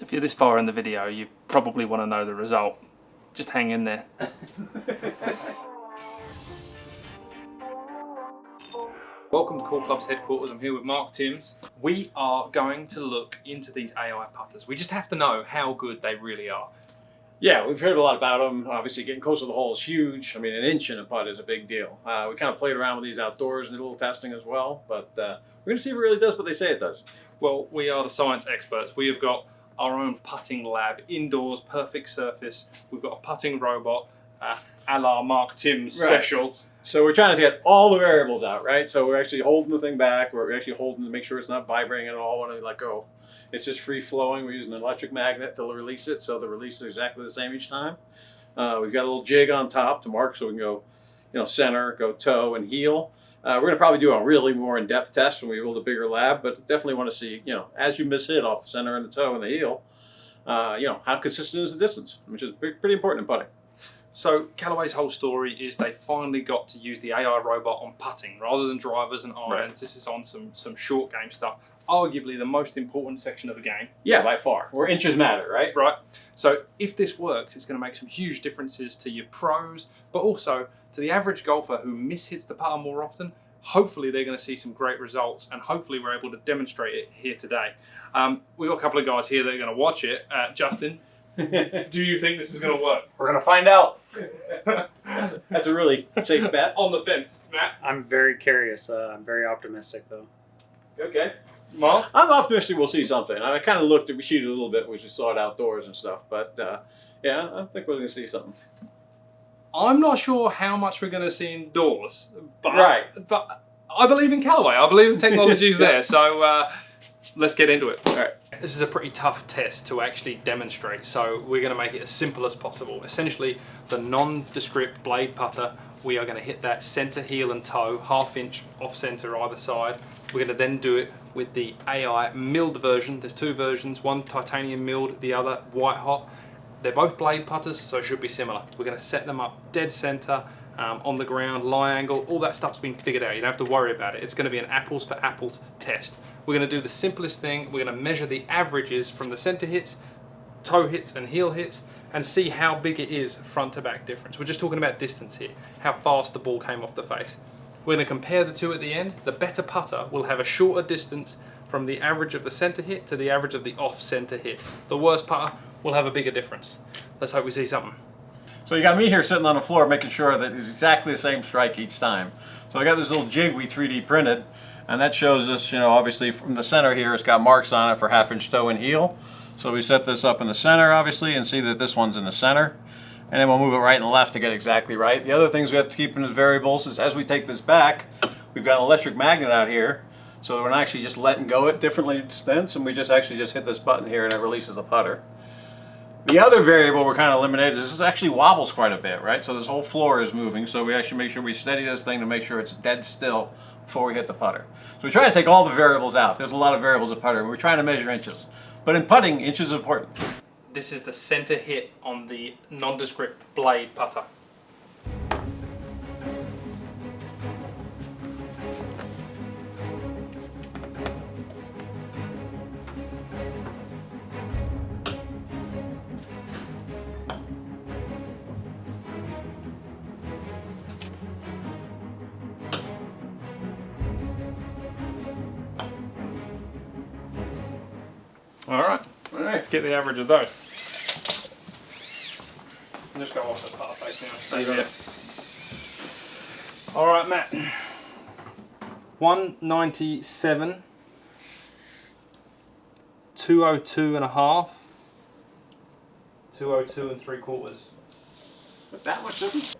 If you're this far in the video, you probably want to know the result. Just hang in there. Welcome to Cool Club's headquarters. I'm here with Mark Timms. We are going to look into these AI putters. We just have to know how good they really are. Yeah, we've heard a lot about them. Obviously, getting close to the hole is huge. I mean, an inch in a putt is a big deal. We kind of played around with these outdoors and did a little testing as well, but we're going to see if it really does what they say it does. Well, we are the science experts. We have got our own putting lab, indoors, perfect surface. We've got a putting robot, a la Mark Timms special. Right. So we're trying to get all the variables out, right? So we're actually holding the thing back. We're actually holding to make sure it's not vibrating at all when we let go. It's just free flowing. We're using an electric magnet to release it, so the release is exactly the same each time. We've got a little jig on top to mark so we can go, center, go toe, and heel. We're going to probably do a really more in-depth test when we build a bigger lab, but definitely want to see, as you miss hit off the center and the toe and the heel, how consistent is the distance, which is pretty important in putting. So Callaway's whole story is they finally got to use the AI robot on putting rather than drivers and irons. Right. This is on some short game stuff. Arguably the most important section of the game. Yeah, by far. Where inches matter, right? Right. So if this works, it's going to make some huge differences to your pros, but also to the average golfer who mishits the putter more often. Hopefully they're going to see some great results, and hopefully we're able to demonstrate it here today. We've got a couple of guys here that are going to watch it. Justin, do you think this is going to work? We're going to find out. That's a really safe bet. On the fence. Matt? I'm very curious. I'm very optimistic, though. Okay. Mark? I'm optimistic we'll see something. I kind of looked at, we cheated a little bit, we just saw it outdoors and stuff, but yeah, I think we're going to see something. I'm not sure how much we're going to see indoors, but, right. But I believe in Callaway. I believe the technology is there, so let's get into it. All right. This is a pretty tough test to actually demonstrate, so we're going to make it as simple as possible. Essentially, the nondescript blade putter, we are going to hit that center, heel and toe, 1/2 inch off center either side. We're going to then do it with the AI milled version. There's two versions, one titanium milled, the other white hot. They're both blade putters, so it should be similar. We're going to set them up dead center, on the ground, lie angle, all that stuff's been figured out. You don't have to worry about it. It's going to be an apples for apples test. We're going to do the simplest thing. We're going to measure the averages from the center hits, toe hits and heel hits, and see how big it is front to back difference. We're just talking about distance here, how fast the ball came off the face. We're going to compare the two at the end. The better putter will have a shorter distance from the average of the center hit to the average of the off center hits. The worst putter will have a bigger difference. Let's hope we see something. So you got me here sitting on the floor making sure that it's exactly the same strike each time. So I got this little jig we 3D printed, and that shows us, obviously from the center here, it's got marks on it for 1/2 inch toe and heel. So we set this up in the center, obviously, and see that this one's in the center. And then we'll move it right and left to get exactly right. The other things we have to keep in as variables is as we take this back, we've got an electric magnet out here, so that we're not actually just letting go at different extents, and we just hit this button here and it releases the putter. The other variable we're kind of eliminated is this actually wobbles quite a bit, right? So this whole floor is moving, so we actually make sure we steady this thing to make sure it's dead still before we hit the putter. So we try to take all the variables out. There's a lot of variables of putter, and we're trying to measure inches. But in putting, inches are important. This is the center hit on the nondescript blade putter. All right, let's get the average of those. Just go off the putter face now. Stay there. All right, Matt. 197, 202 and a half, 202 and 3/4. That much difference?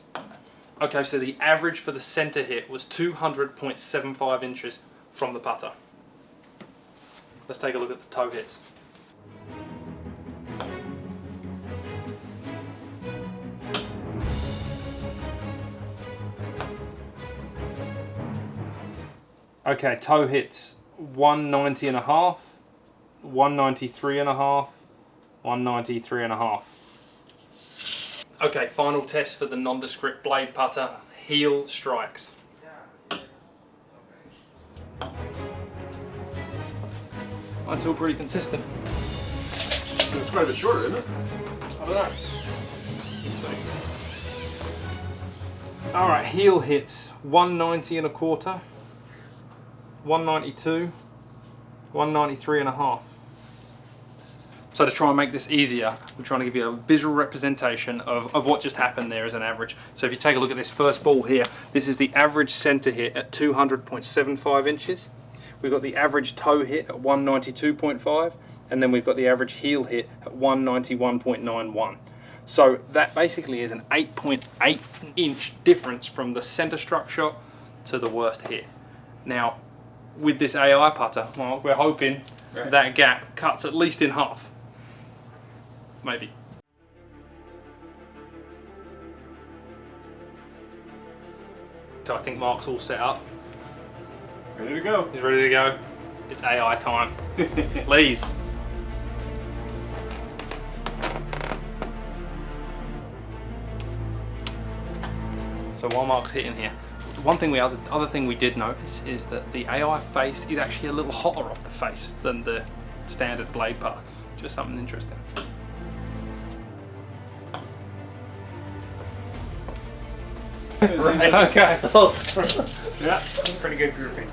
Okay, so the average for the center hit was 200.75 inches from the putter. Let's take a look at the toe hits. Okay, toe hits 190 and a half, 193 and a half, 193 and a half. Okay, final test for the nondescript blade putter, heel strikes. That's all pretty consistent. It's quite a bit shorter, isn't it? I don't know. All right, heel hits 190 and a quarter, 192, 193 and a half. So to try and make this easier, we're trying to give you a visual representation of what just happened there as an average. So if you take a look at this first ball here, this is the average center hit at 200.75 inches. We've got the average toe hit at 192.5, and then we've got the average heel hit at 191.91. So that basically is an 8.8 inch difference from the center struck shot to the worst hit. Now, with this AI putter, well, we're hoping that gap cuts at least in half. Maybe. So I think Mark's all set up. Ready to go. He's ready to go. It's AI time. Please. So while Mark's hitting here, other thing we did notice is that the AI face is actually a little hotter off the face than the standard blade putter. Just something interesting. Right. Okay. Yeah, pretty good grouping.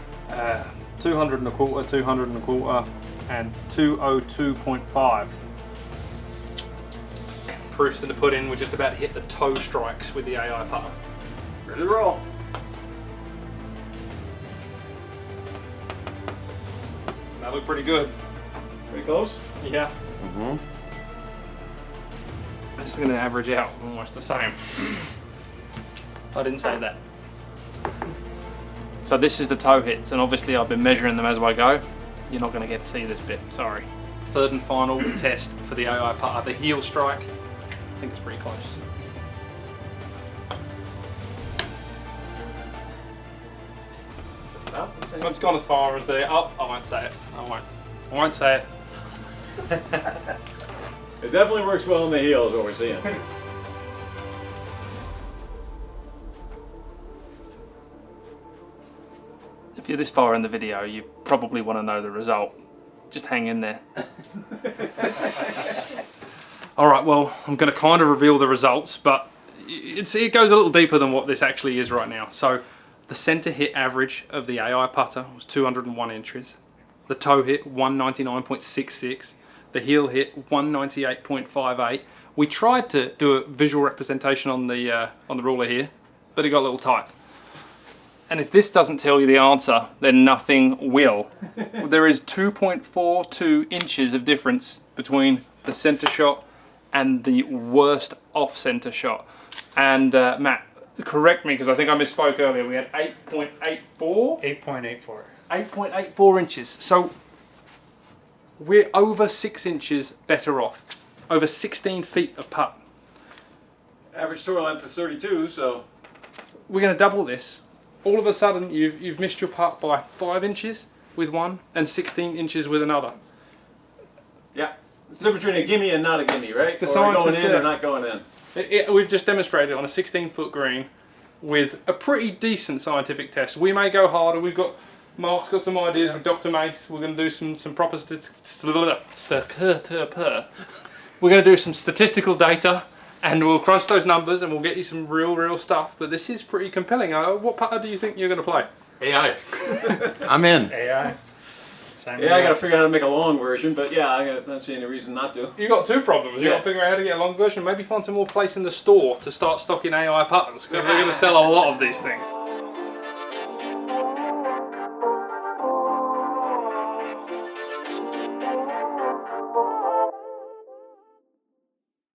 200 and a quarter, 200 and a quarter, and 202.5. Proofs in the pudding. We're just about to hit the toe strikes with the AI putter. Ready to roll. That looked pretty good. Pretty close? Yeah. Mm-hmm. This is going to average out almost the same. I didn't say that. So this is the toe hits, and obviously I've been measuring them as I go. You're not going to get to see this bit, sorry. Third and final test for the AI putter, the heel strike. I think it's pretty close. Oh, It's gone as far as the up. I won't say it. I won't say it. it definitely works well in the heel is what we're seeing. If you're this far in the video, you probably want to know the result. Just hang in there. Alright, well, I'm going to kind of reveal the results, but it goes a little deeper than what this actually is right now. So, the center hit average of the AI putter was 201 inches. The toe hit 199.66. The heel hit 198.58. We tried to do a visual representation on the ruler here, but it got a little tight. And if this doesn't tell you the answer, then nothing will. There is 2.42 inches of difference between the center shot and the worst off-center shot. And Matt, correct me because I think I misspoke earlier. We had 8.84? 8.84. 8.84 inches. So we're over 6 inches better off. Over 16 feet of putt. Average tour length is 32, so... We're going to double this. All of a sudden, you've missed your putt by 5 inches with one and 16 inches with another. Yeah. It's the difference between a gimme and not a gimme, right? The or science going is in there. or not going in. We've just demonstrated it on a 16-foot green with a pretty decent scientific test. We may go harder. Mark's got some ideas with Dr. Mace. We're going to do some proper we're going to do some statistical data, and we'll crunch those numbers and we'll get you some real stuff. But this is pretty compelling. What putter do you think you're going to play? AI. I'm in. AI. Yeah, I got to figure out how to make a long version, but yeah, I don't see any reason not to. You got two problems. You got to figure out how to get a long version. Maybe find some more place in the store to start stocking AI putters, because they're going to sell a lot of these things.